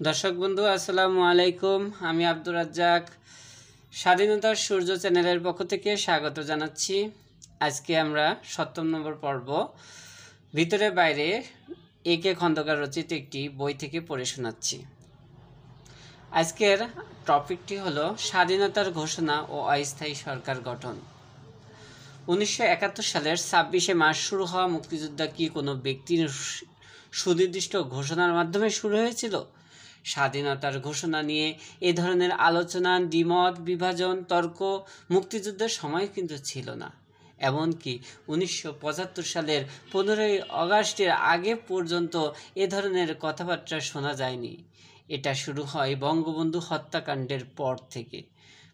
দর্শক বন্ধু আসসালামু আলাইকুম। আমি আব্দুর রাজ্জাক স্বাধীনতার সূর্য চ্যানেলের পক্ষ থেকে স্বাগত জানাচ্ছি। আজকে আমরা ৭০ নম্বর পর্ব ভিতরে বাইরে একে খন্দকার রচিত একটি বই থেকে পড়ে শোনাচ্ছি। আজকের টপিকটি হলো স্বাধীনতার ঘোষণা ও অস্থায়ী সরকার গঠন। ১৯৭১ সালের ২৬শে মার্চ শুরু হওয়া মুক্তিযুদ্ধ কি কোনো ব্যক্তির সুনির্দিষ্ট ঘোষণার মাধ্যমে শুরু হয়েছিল? স্বাধীনতার ঘোষণা নিয়ে এ ধরনের আলোচনা, দ্বিমত, বিভাজন, তর্ক মুক্তিযুদ্ধের সময় কিন্তু ছিল না। এমনকি ১৯৭৫ সালের ১৫ই আগস্টের আগে পর্যন্ত এ ধরনের কথাবার্তা শোনা যায়নি। এটা শুরু হয় বঙ্গবন্ধু হত্যাকাণ্ডের পর থেকে।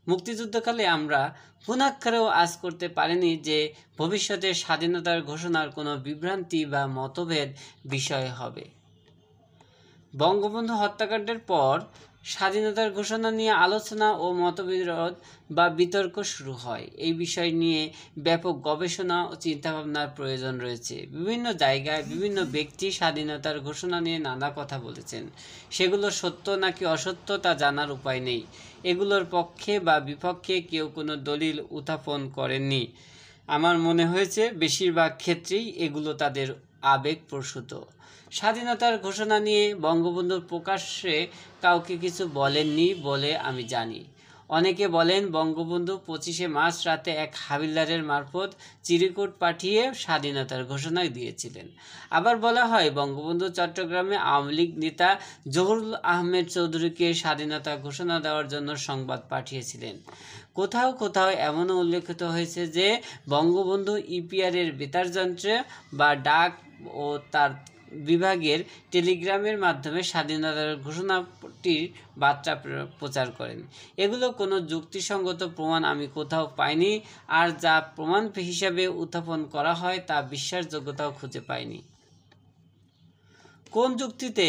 মুক্তিযুদ্ধকালে আমরা ঘুণাক্ষরেও আঁচ করতে পারিনি যে ভবিষ্যতে স্বাধীনতার ঘোষণার কোনো বিভ্রান্তি বা মতভেদ বিষয় হবে। বঙ্গবন্ধু হত্যাকাণ্ডের পর স্বাধীনতার ঘোষণা নিয়ে আলোচনা ও মতবিরোধ বা বিতর্ক শুরু হয়। এই বিষয় নিয়ে ব্যাপক গবেষণা ও চিন্তাভাবনার প্রয়োজন রয়েছে। বিভিন্ন জায়গায় বিভিন্ন ব্যক্তি স্বাধীনতার ঘোষণা নিয়ে নানা কথা বলেছেন। সেগুলো সত্য নাকি অসত্য তা জানার উপায় নেই। এগুলোর পক্ষে বা বিপক্ষে কেউ কোনো দলিল উত্থাপন করেননি। আমার মনে হয়েছে বেশিরভাগ ক্ষেত্রেই এগুলো তাদের আবেগপ্রসূত। স্বাধীনতার ঘোষণা নিয়ে বঙ্গবন্ধু প্রকাশ্যে কাউকে কিছু বলেননি বলে আমি জানি। অনেকে বলেন বঙ্গবন্ধু ২৫শে মার্চ রাতে এক হাবিলদারের মারফত চিরকুট পাঠিয়ে স্বাধীনতার ঘোষণা দিয়েছিলেন। আবার বলা হয় বঙ্গবন্ধু চট্টগ্রামে আওয়ামী লীগ নেতা জহুরুল আহমেদ চৌধুরীকে স্বাধীনতা ঘোষণা দেওয়ার জন্য সংবাদ পাঠিয়েছিলেন। কোথাও কোথাও এমনও উল্লেখিত হয়েছে যে বঙ্গবন্ধু ইপিআরের বেতারযন্ত্রে বা ডাক ও তার বিভাগের টেলিগ্রামের মাধ্যমে স্বাধীনতার ঘোষণাটির বার্তা প্রচার করেন। এগুলো কোনো যুক্তিসঙ্গত প্রমাণ আমি কোথাও পাইনি, আর যা প্রমাণ হিসাবে উত্থাপন করা হয় তা বিশ্বাসযোগ্যতাও খুঁজে পাইনি। কোন যুক্তিতে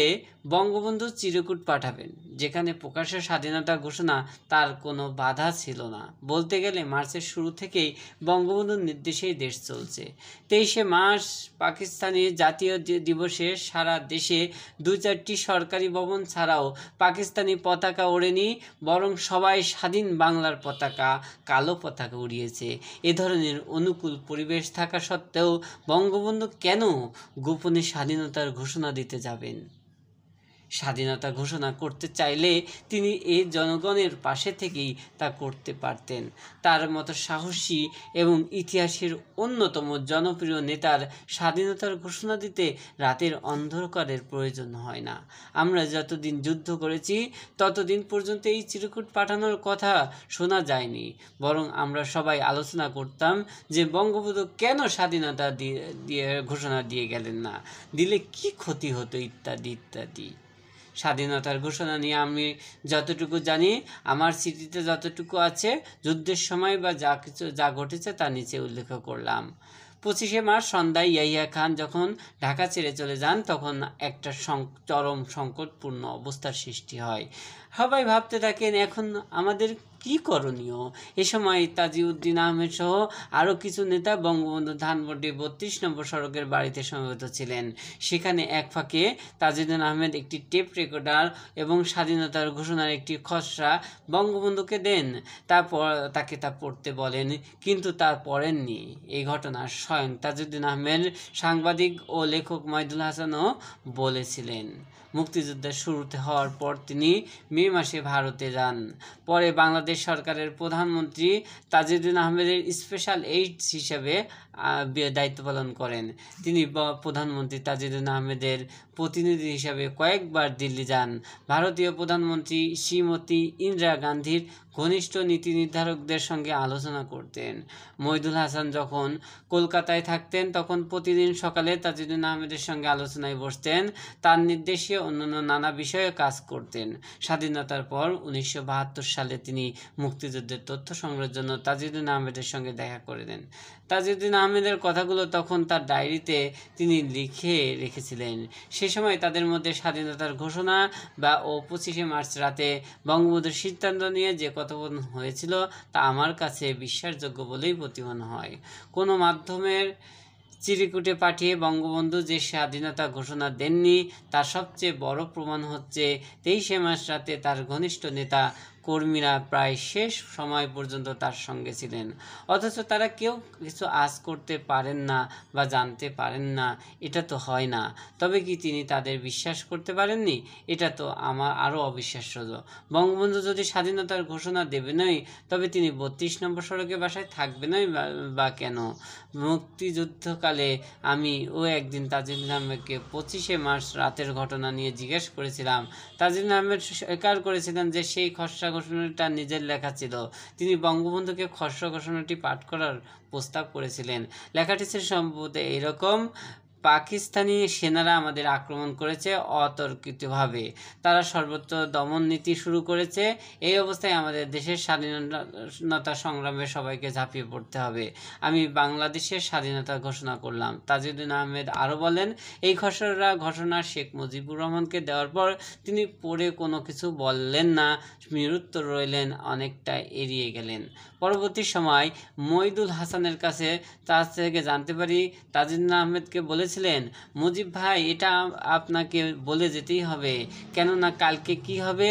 বঙ্গবন্ধু চিরকুট পাঠাবেন যেখানে প্রকাশ্য স্বাধীনতা ঘোষণা তার কোনো বাধা ছিল না? বলতে গেলে মার্চের শুরু থেকেই বঙ্গবন্ধুর নির্দেশেই দেশ চলছে। ২৩শে মার্চ পাকিস্তানি জাতীয় দিবসে সারা দেশে ২-৪টি সরকারি ভবন ছাড়াও পাকিস্তানি পতাকা ওড়েনি, বরং সবাই স্বাধীন বাংলার পতাকা, কালো পতাকা উড়িয়েছে। এ ধরনের অনুকূল পরিবেশ থাকা সত্ত্বেও বঙ্গবন্ধু কেন গোপনে স্বাধীনতার ঘোষণা দিতে যাবেন? স্বাধীনতা ঘোষণা করতে চাইলে তিনি এই জনগণের পাশে থেকেই তা করতে পারতেন। তার মতো সাহসী এবং ইতিহাসের অন্যতম জনপ্রিয় নেতার স্বাধীনতার ঘোষণা দিতে রাতের অন্ধকারের প্রয়োজন হয় না। আমরা যতদিন যুদ্ধ করেছি ততদিন পর্যন্ত এই চিরকুট পাঠানোর কথা শোনা যায়নি, বরং আমরা সবাই আলোচনা করতাম যে বঙ্গবন্ধু কেন স্বাধীনতা দিয়ে ঘোষণা দিয়ে গেলেন না, দিলে কি ক্ষতি হতো ইত্যাদি ইত্যাদি। স্বাধীনতার ঘোষণা নিয়ে আমি যতটুকু জানি, আমার স্মৃতিতে যতটুকু আছে, যুদ্ধের সময় বা যা ঘটেছে তা নিচে উল্লেখ করলাম। ২৫শে মার্চ সন্ধ্যায় ইয়াহিয়া খান যখন ঢাকা ছেড়ে চলে যান তখন একটা চরম সংকটপূর্ণ অবস্থার সৃষ্টি হয়। সবাই ভাবতে থাকেন এখন আমাদের কি করণীয়। এ সময় তাজিউদ্দিন আহমেদ সহ আরও কিছু নেতা বঙ্গবন্ধু ধানমন্ডি ৩২ নম্বর সড়কের বাড়িতে সমবেত ছিলেন। সেখানে এক ফাঁকে তাজিউদ্দিন আহমেদ একটি টেপ রেকর্ডার এবং স্বাধীনতার ঘোষণার একটি খসড়া বঙ্গবন্ধুকে দেন। তারপর তাকে তা পড়তে বলেন, কিন্তু তা পড়েননি। এই ঘটনা স্বয়ং তাজিউদ্দিন আহমেদ সাংবাদিক ও লেখক মহিদুল হাসানও বলেছিলেন। মুক্তিযুদ্ধের শুরুতে হওয়ার পর তিনি মে মাসে ভারতে যান। পরে বাংলাদেশ সরকারের প্রধানমন্ত্রী তাজিউদ্দিন আহমেদের স্পেশাল এইড হিসেবে দায়িত্ব পালন করেন। তিনি প্রধানমন্ত্রী তাজিউদ্দিন আহমেদের প্রতিনিধি হিসাবে কয়েকবার দিল্লি যান। ভারতীয় প্রধানমন্ত্রী শ্রীমতী ইন্দিরা গান্ধীর ঘনিষ্ঠ নীতি নির্ধারকদের সঙ্গে আলোচনা করতেন। মহিদুল হাসান যখন কলকাতায় থাকতেন তখন প্রতিদিন সকালে তাজিউদ্দিন আহমেদের সঙ্গে আলোচনায় বসতেন। তার নির্দেশে অন্যান্য নানা বিষয়ে কাজ করতেন। স্বাধীনতার পর ১৯৭২ সালে তিনি মুক্তিযুদ্ধের তথ্য সংগ্রহের জন্য তাজিউদ্দিন আহমেদের সঙ্গে দেখা করে দেন। তাজিউদ্দিন আহমেদের কথাগুলো তখন তার ডায়েরিতে তিনি লিখে রেখেছিলেন। সে সময় তাদের মধ্যে স্বাধীনতার ঘোষণা বা ২৫শে মার্চ রাতে বঙ্গবন্ধুর সিদ্ধান্ত নিয়ে যে কথোপকথন হয়েছিল তা আমার কাছে বিশ্বাসযোগ্য বলেই প্রতীয়মান হয়। কোনো মাধ্যমের চিরকুটে পাঠিয়ে বঙ্গবন্ধু যে স্বাধীনতা ঘোষণা দেননি তার সবচেয়ে বড় প্রমাণ হচ্ছে 23শে মার্চ রাতে তার ঘনিষ্ঠ নেতা কর্মীরা প্রায় শেষ সময় পর্যন্ত তার সঙ্গে ছিলেন, অথচ তারা কেউ কিছু আঁচ করতে পারেন না বা জানতে পারেন না। এটা তো হয় না। তবে কি তিনি তাদের বিশ্বাস করতে পারেননি? এটা তো আমার আরও অবিশ্বাস্য। বঙ্গবন্ধু যদি স্বাধীনতার ঘোষণা দেবেনই, তবে তিনি 32 নম্বর সড়কে বাসায় থাকবেনই বা কেন? মুক্তিযুদ্ধকালে আমি একদিন তাজউদ্দিন আহমেদকে 25শে মার্চ রাতের ঘটনা নিয়ে জিজ্ঞেস করেছিলাম। তাজউদ্দিন আহমেদ স্বীকার করেছিলেন যে সেই খসড়া ঘোষণাটা নিজের লেখা ছিল। তিনি বঙ্গবন্ধুকে খসড়া ঘোষণাটি পাঠ করার প্রস্তাব করেছিলেন। লেখাটি ছিল সম্ভবত এরকম: পাকিস্তানি সেনারা আমাদের আক্রমণ করেছে অতর্কিতভাবে, তারা সর্বত্র দমন নীতি শুরু করেছে। এই অবস্থায় আমাদের দেশের স্বাধীনতা সংগ্রামে সবাইকে ঝাঁপিয়ে পড়তে হবে। আমি বাংলাদেশের স্বাধীনতা ঘোষণা করলাম। তাজউদ্দিন আহমেদ আরও বলেন, এই খসড়া ঘোষণা শেখ মুজিবুর রহমানকে দেওয়ার পর তিনি পড়ে কোনো কিছু বললেন না, নিরুত্তর রইলেন, অনেকটা এড়িয়ে গেলেন। পরবর্তী সময় মইদুল হাসানের কাছ থেকে জানতে পারি, তাজউদ্দিন আহমেদকে বলেছিলেন, মুজিব ভাই, এটা আপনাকে বলে যেতেই হবে, কেননা কালকে কি হবে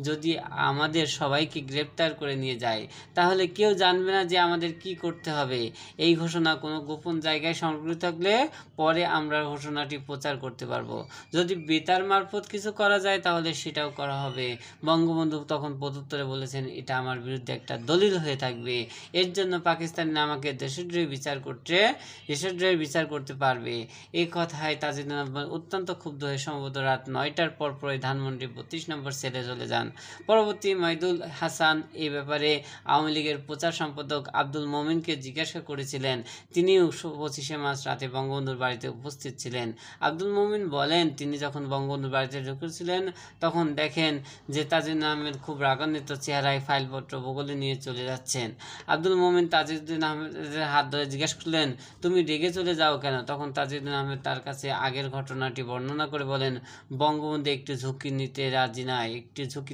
যদি আমাদের সবাইকে গ্রেপ্তার করে নিয়ে যায়, তাহলে কেউ জানবে না যে আমাদের কি করতে হবে। এই ঘোষণা কোনো গোপন জায়গায় সংরক্ষিত থাকলে পরে আমরা ঘোষণাটি প্রচার করতে পারবো। যদি বেতার মারফত কিছু করা যায় তাহলে সেটাও করা হবে। বঙ্গবন্ধু তখন প্রত্যুত্তরে বলেছেন, এটা আমার বিরুদ্ধে একটা দলিল হয়ে থাকবে। এর জন্য পাকিস্তান আমাকে দেশদ্রোহী বিচার করতে পারবে। এই কথায় তাজউদ্দিন আহমেদ অত্যন্ত ক্ষুব্ধ হয়ে সম্ভবত রাত 9টার পরপরই ধানমন্ডি 32 নম্বর সেলে চলে যান। পরবর্তী মইদুল হাসান এই ব্যাপারে আওয়ামী লীগের প্রচার সম্পাদক আব্দুল মোমিনকে জিজ্ঞাসা করেছিলেন। তিনিও 25শে মার্চ রাতে বঙ্গবন্ধুর বাড়িতে উপস্থিত ছিলেন। আব্দুল মোমিন বলেন, তিনি যখন বঙ্গবন্ধুর বাড়িতে ঢুকেছিলেন তখন দেখেন যে তাজউদ্দিন আহমেদ খুব রাগান্বিত চেহারায় ফাইলপত্র বগলে নিয়ে চলে যাচ্ছেন। আব্দুল মোমিন তাজউদ্দিন আহমেদের হাত ধরে জিজ্ঞেস করলেন, তুমি রেগে চলে যাও কেন? তখন তাজউদ্দিন আহমেদ তার কাছে আগের ঘটনাটি বর্ণনা করে বলেন, বঙ্গবন্ধু একটু ঝুঁকি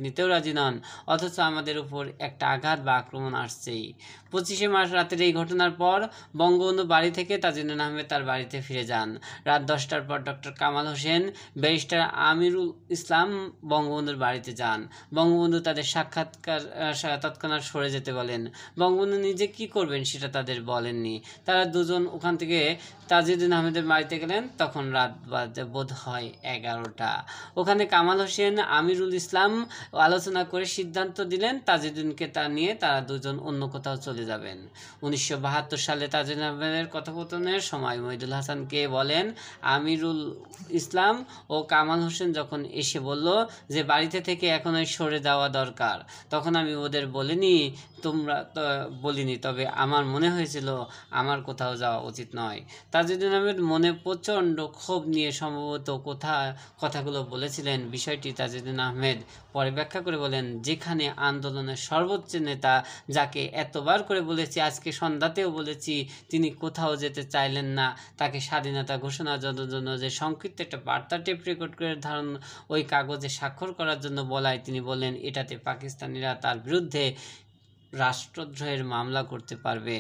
নিতেও রাজি নন, অথচ আমাদের উপর একটা আঘাত বা আক্রমণ আসছেই। 25শে মার্চ রাতের এই ঘটনার পর বঙ্গবন্ধু বাড়ি থেকে তাজউদ্দিন আহমেদ তার বাড়িতে ফিরে যান। রাত 10টার পর ডক্টর কামাল হোসেন, ব্যারিস্টার আমিরুল ইসলাম বঙ্গবন্ধুর বাড়িতে যান। বঙ্গবন্ধু তাদের তৎক্ষণাৎ সরে যেতে বলেন। বঙ্গবন্ধু নিজে কি করবেন সেটা তাদের বলেননি। তারা দুজন ওখান থেকে তাজউদ্দিন আহমেদের বাড়িতে গেলেন। তখন রাত বোধ হয় 11টা। ওখানে কামাল হোসেন, আমিরুল ইসলাম আলোচনা করে সিদ্ধান্ত দিলেন তাজউদ্দিনকে নিয়ে তারা দুজন অন্য কোথাও চলে যাবেন। 1972 সালে তাজউদ্দিন আহমেদের কথোপকথনের সময় মইদুল হাসানকে বলেন, আমিরুল ইসলাম ও কামাল হোসেন যখন এসে বলল যে বাড়িতে থেকে এখনই সরে যাওয়া দরকার, তখন আমি ওদের বলিনি, তবে আমার মনে হয়েছিল আমার কোথাও যাওয়া উচিত নয়। তাজউদ্দিন আহমেদ মনে প্রচণ্ড ক্ষোভ নিয়ে সম্ভবত কথাগুলো বলেছিলেন। বিষয়টি তাজউদ্দিন আহমেদ পরে ব্যাখ্যা করে বলেন, যেখানে আন্দোলনের সর্বোচ্চ নেতা, যাকে এতবার করে বলেছি, আজকে সন্ধ্যাতেও বলেছি, তিনি কোথাও যেতে চাইলেন না, তাকে স্বাধীনতা ঘোষণার জন্য যে সংক্ষিপ্ত একটা বার্তা টেপ রেকর্ড করে ওই কাগজে স্বাক্ষর করার জন্য বলায় তিনি বললেন, এটাতে পাকিস্তানিরা তার বিরুদ্ধে রাষ্ট্রদ্রোহের মামলা করতে পারবে।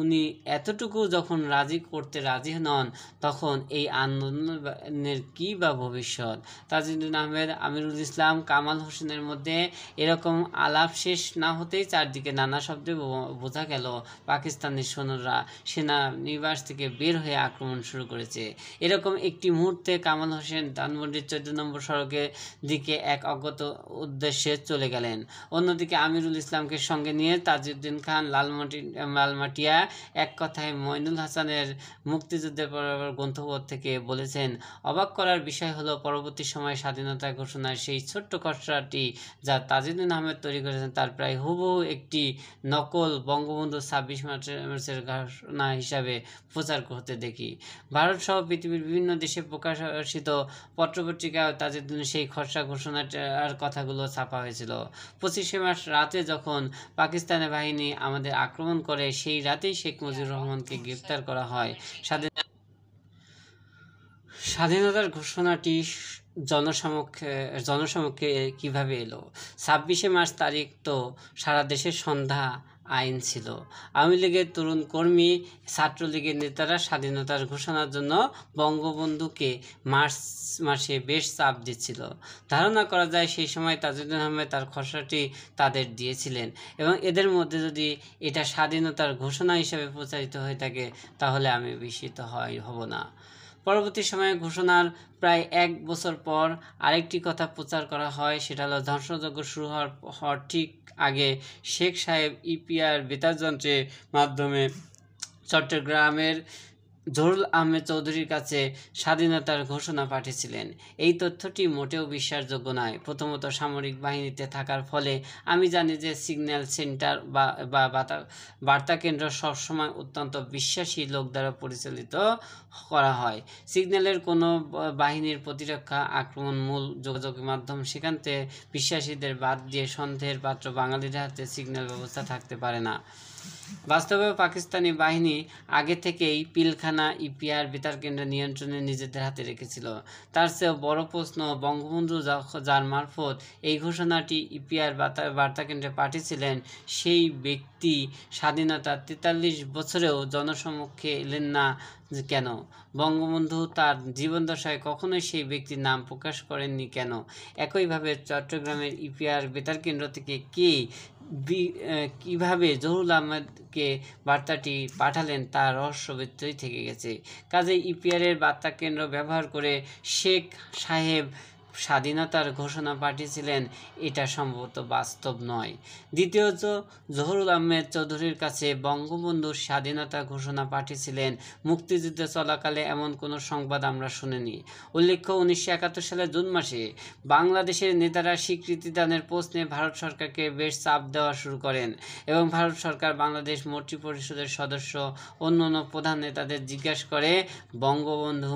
উনি এতটুকু যখন রাজি নন, তখন এই আন্দোলনের কী বা ভবিষ্যৎ? তাজউদ্দিন আহমেদ, আমিরুল ইসলাম, কামাল হোসেনের মধ্যে এরকম আলাপ শেষ না হতেই চারদিকে নানা শব্দে বোঝা গেল পাকিস্তানি সেনা নিবাস থেকে বের হয়ে আক্রমণ শুরু করেছে। এরকম একটি মুহূর্তে কামাল হোসেন ধানমন্ডির 14 নম্বর সড়কের দিকে এক অজ্ঞাত উদ্দেশ্যে চলে গেলেন। অন্যদিকে আমিরুল ইসলামকে সঙ্গে নিয়ে তাজউদ্দিন খান লালমাটিয়া, এক কথায় মইনুল হাসানের মুক্তিযুদ্ধের গ্রন্থবোধ থেকে বলেছেন, অবাক করার বিষয় হলো পরবর্তী সময়ে স্বাধীনতা ঘোষণার সেই ছোট্ট খসড়াটি যা তাজউদ্দিন আহমেদ তৈরি করেছেন তার প্রায় হুবহু একটি নকল বঙ্গবন্ধু 26 মার্চের ঘোষণা হিসাবে প্রচার করতে দেখি। ভারত সহ পৃথিবীর বিভিন্ন দেশে প্রকাশিত পত্রপত্রিকায় তাজউদ্দিনের সেই খসড়া ঘোষণার কথাগুলো ছাপা হয়েছিল। 25শে মার্চ রাতে যখন পাকিস্তানি বাহিনী আমাদের আক্রমণ করে, সেই রাতেই শেখ মুজিবুর রহমানকে গ্রেপ্তার করা হয়। স্বাধীনতার ঘোষণাটি জনসমক্ষে কিভাবে এলো? 26শে মার্চ তারিখ তো সারা দেশের সন্ধ্যা আইন ছিল। আওয়ামী লীগের তরুণ কর্মী, ছাত্রলীগের নেতারা স্বাধীনতার ঘোষণার জন্য বঙ্গবন্ধুকে মার্চ মাসে বেশ চাপ দিচ্ছিল। ধারণা করা যায় সেই সময় তাজউদ্দিন আহমেদ তার খসড়াটি তাদের দিয়েছিলেন এবং এদের মধ্যে যদি এটা স্বাধীনতার ঘোষণা হিসেবে প্রচারিত হয়ে থাকে তাহলে আমি বিস্মিত হব না। পরবর্তী সময়ে ঘোষণার প্রায় 1 বছর পর আরেকটি কথা প্রচার করা হয়, সেটা হলো ধ্বংসযজ্ঞ শুরু হওয়ার ঠিক আগে শেখ সাহেব ইপিআর বেতার যন্ত্রের মাধ্যমে চট্টগ্রামের জহুরুল আহমেদ চৌধুরীর কাছে স্বাধীনতার ঘোষণা পাঠিয়েছিলেন। এই তথ্যটি মোটেও বিশ্বাসযোগ্য নয়। প্রথমত, সামরিক বাহিনীতে থাকার ফলে আমি জানি যে সিগন্যাল সেন্টার বা বার্তা কেন্দ্র সবসময় অত্যন্ত বিশ্বাসী লোক দ্বারা পরিচালিত করা হয়। সিগন্যালের কোনো বাহিনীর প্রতিরক্ষা আক্রমণ মূল যোগাযোগের মাধ্যম, সেখান থেকে বিশ্বাসীদের বাদ দিয়ে সন্দেহের পাত্র বাঙালিদের হাতে সিগন্যাল ব্যবস্থা থাকতে পারে না। বাস্তবে পাকিস্তানি বাহিনী আগে থেকেই পিলখানা ইপিআর বেতার কেন্দ্রের নিয়ন্ত্রণে নিজেদের হাতে রেখেছিল। তার চেয়েও বড় প্রশ্ন, বঙ্গবন্ধু যার মারফত এই ঘোষণাটি ইপিআর বার্তা কেন্দ্রে পাঠিয়েছিলেন, সেই ব্যক্তি স্বাধীনতার 43 বছরেও জনসমক্ষে এলেন না কেন? বঙ্গবন্ধু তার জীবনদশায় কখনোই সেই ব্যক্তির নাম প্রকাশ করেননি কেন? একইভাবে চট্টগ্রামের ইপিআর বেতার কেন্দ্র থেকে কিভাবে জহুরুল আহমেদকে বার্তাটি পাঠালেন তা রহস্যভিত্তই থেকে গেছে। কাজেই ইপিআরের বার্তা কেন্দ্র ব্যবহার করে শেখ সাহেব স্বাধীনতার ঘোষণা পাঠিয়েছিলেন, এটা সম্ভবত বাস্তব নয়। দ্বিতীয়ত, জহুরুল আহমেদ চৌধুরীর কাছে বঙ্গবন্ধু স্বাধীনতা ঘোষণা পাঠিয়েছিলেন মুক্তিযুদ্ধ চলাকালে এমন কোনো সংবাদ আমরা শুনিনি। উল্লেখ্য, 1971 সালের জুন মাসে বাংলাদেশের নেতারা স্বীকৃতিদানের প্রশ্নে ভারত সরকারকে বেশ চাপ দেওয়া শুরু করেন এবং ভারত সরকার বাংলাদেশ মন্ত্রী পরিষদের সদস্য অন্যান্য প্রধান নেতাদের জিজ্ঞাসা করে, বঙ্গবন্ধু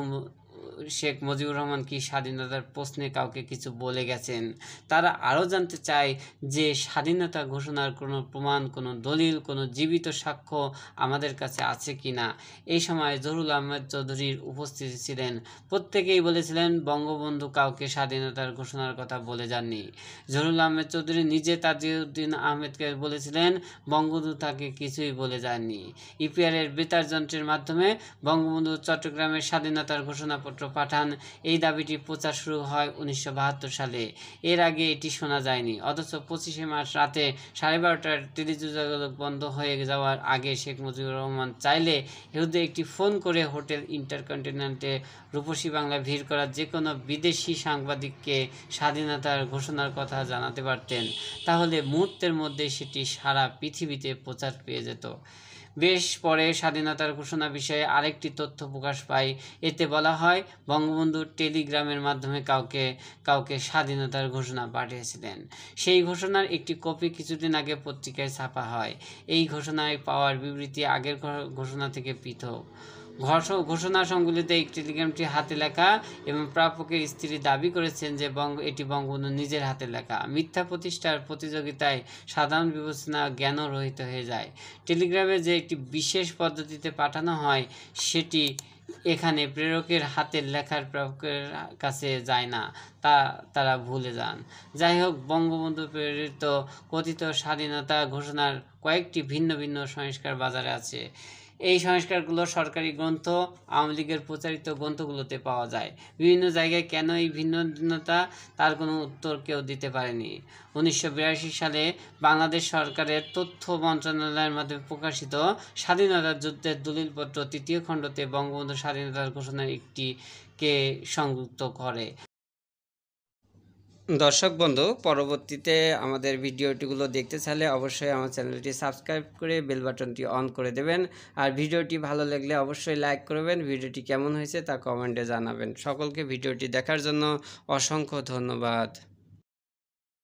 শেখ মুজিবুর রহমান কি স্বাধীনতার প্রশ্নে কাউকে কিছু বলে গেছেন? তারা আরও জানতে চায় যে স্বাধীনতা ঘোষণার কোনো প্রমাণ, কোনো দলিল, কোনো জীবিত সাক্ষ্য আমাদের কাছে আছে কি না। এই সময় জহুরুল আহমেদ চৌধুরীর উপস্থিতি ছিলেন। প্রত্যেকেই বলেছিলেন বঙ্গবন্ধু কাউকে স্বাধীনতার ঘোষণার কথা বলে যাননি। জহুরুল আহমেদ চৌধুরী নিজে তাজউদ্দিন আহমেদকে বলেছিলেন বঙ্গবন্ধু তাকে কিছুই বলে যাননি। ইপিআরের বেতার যন্ত্রের মাধ্যমে বঙ্গবন্ধু চট্টগ্রামের স্বাধীনতার ঘোষণাপত্র পাঠান। এই দাবিটি প্রচার শুরু হয় 1972 সালে। এর আগে এটি শোনা যায়নি। অথচ 25 মার্চ রাতে 12:30টার টেলিযোগাযোগ বন্ধ হয়ে যাওয়ার আগে শেখ মুজিবুর রহমান চাইলে এহুদে একটি ফোন করে হোটেল ইন্টারকন্টিনেন্টে রূপসী বাংলায় ভিড় করা যে কোনো বিদেশি সাংবাদিককে স্বাধীনতার ঘোষণার কথা জানাতে পারতেন। তাহলে মুহূর্তের মধ্যে সেটি সারা পৃথিবীতে প্রচার পেয়ে যেত। বেশ পরে স্বাধীনতার ঘোষণা বিষয়ে আরেকটি তথ্য প্রকাশ পায়। এতে বলা হয় বঙ্গবন্ধু টেলিগ্রামের মাধ্যমে কাউকে স্বাধীনতার ঘোষণা পাঠিয়েছিলেন। সেই ঘোষণার একটি কপি কিছুদিন আগে পত্রিকায় ছাপা হয়। এই ঘোষণায় পাওয়ার বিবৃতি আগের ঘোষণা থেকে পৃথক। ঘোষণা সংবলিত এই টেলিগ্রামটি হাতে লেখা এবং প্রাপকের স্ত্রী দাবি করেছেন যে এটি বঙ্গবন্ধু নিজের হাতে লেখা। মিথ্যা প্রতিষ্ঠার প্রতিযোগিতায় সাধারণ বিবেচনা জ্ঞানও রহিত হয়ে যায়। টেলিগ্রামে যে একটি বিশেষ পদ্ধতিতে পাঠানো হয় সেটি এখানে প্রেরকের হাতের লেখার প্রাপকের কাছে যায় না, তারা ভুলে যান। যাই হোক, বঙ্গবন্ধু প্রেরিত কথিত স্বাধীনতা ঘোষণার কয়েকটি ভিন্ন ভিন্ন সংস্কার বাজারে আছে। এই সংস্কারগুলো সরকারি গ্রন্থ, আওয়ামী লীগের প্রচারিত গ্রন্থগুলোতে পাওয়া যায়। বিভিন্ন জায়গায় কেন এই ভিন্নতা তার কোনো উত্তর কেউ দিতে পারেনি। 1982 সালে বাংলাদেশ সরকারের তথ্য মন্ত্রণালয়ের মাধ্যমে প্রকাশিত স্বাধীনতা যুদ্ধের দলিলপত্র 3য় খণ্ডতে বঙ্গবন্ধু স্বাধীনতার ঘোষণার একটিকে সংযুক্ত করে। দর্শক বন্ধু, পরবর্তীতে আমাদের ভিডিওটিগুলো দেখতে চাইলে অবশ্যই আমার চ্যানেলটি সাবস্ক্রাইব করে বেল বাটনটি অন করে দেবেন। আর ভিডিওটি ভালো লাগলে অবশ্যই লাইক করবেন। ভিডিওটি কেমন হয়েছে তা কমেন্টে জানাবেন। সকলকে ভিডিওটি দেখার জন্য অসংখ্য ধন্যবাদ।